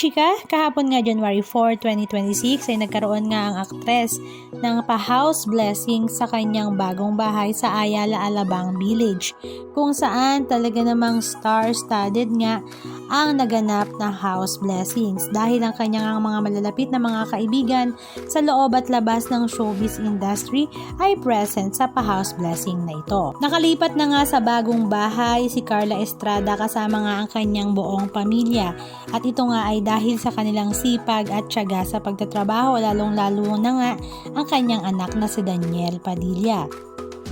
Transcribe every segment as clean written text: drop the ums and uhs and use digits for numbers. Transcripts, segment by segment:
kachika, kahapon nga January 4, 2026 ay nagkaroon nga ang aktres ng pa-house blessing sa kanyang bagong bahay sa Ayala, Alabang Village, kung saan talaga namang star-studded nga ang naganap na house blessings dahil ang kanyang mga malalapit na mga kaibigan sa loob at labas ng showbiz industry ay present sa pa-house blessing na ito. Nakalipat na nga sa bagong bahay si Carla Estrada kasama nga ang kanyang buong pamilya. At ito nga ay dahil sa kanilang sipag at tiyaga sa pagtatrabaho, lalong-lalo na nga ang kanyang anak na si Daniel Padilla.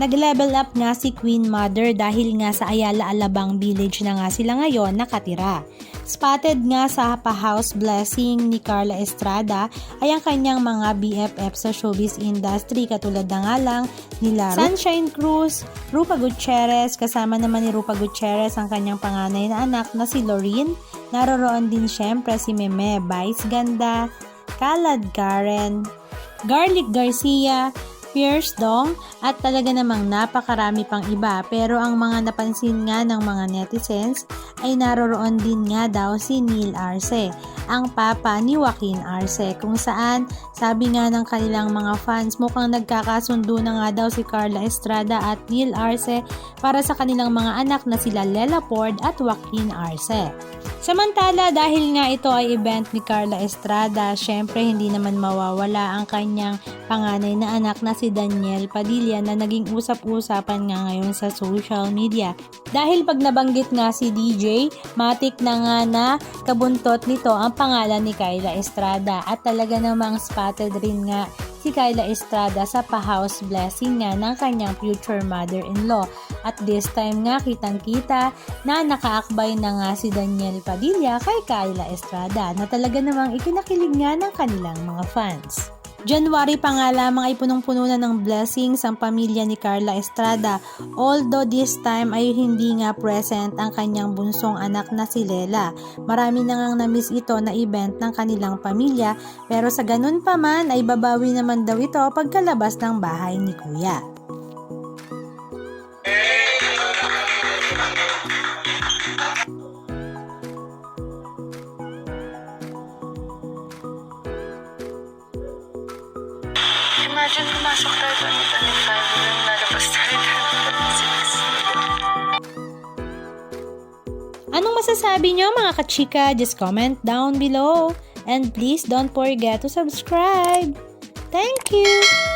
Nag-level up nga si Queen Mother dahil nga sa Ayala, Alabang Village na nga sila ngayon nakatira. Spotted nga sa pa-house blessing ni Carla Estrada ay ang kanyang mga BFF sa showbiz industry katulad na nga lang nila Sunshine Cruz, Rupa Gutierrez, kasama naman ni Rupa Gutierrez ang kanyang panganay na anak na si Lorene. Naroroon din syempre si Meme Vice Ganda, Kalad Karen, Garlic Garcia, Fierce Dong at talaga namang napakarami pang iba, pero ang mga napansin nga ng mga netizens ay naroroon din nga daw si Neil Arce, ang papa ni Joaquin Arce, kung saan sabi nga ng kanilang mga fans mukhang nagkakasundo na nga daw si Carla Estrada at Neil Arce para sa kanilang mga anak na sila Lela Ford at Joaquin Arce. Samantala, dahil nga ito ay event ni Carla Estrada, syempre hindi naman mawawala ang kanyang panganay na anak na si Daniel Padilla na naging usap-usapan nga ngayon sa social media. Dahil pag nabanggit nga si DJ, matik na nga na kabuntot nito ang pangalan ni Carla Estrada at talaga namang spotted rin nga si Carla Estrada sa pa-house blessing nga ng kanyang future mother-in-law. At this time nga kitang-kita na nakaakbay na nga si Daniel Padilla kay Carla Estrada na talaga namang ikinakilig nga ng kanilang mga fans. January pa nga lamang ay punong-puno na ng blessings ang pamilya ni Carla Estrada, although this time ay hindi nga present ang kanyang bunsong anak na si Lela. Marami na ngang na-miss ito na event ng kanilang pamilya, pero sa ganun pa man ay babawi naman daw ito pagkalabas ng bahay ni Kuya. Imagine pumasok tayo 2025 yung lalabas tayo 2026. Anong masasabi nyo mga kachika? Just comment down below. And please don't forget to subscribe. Thank you!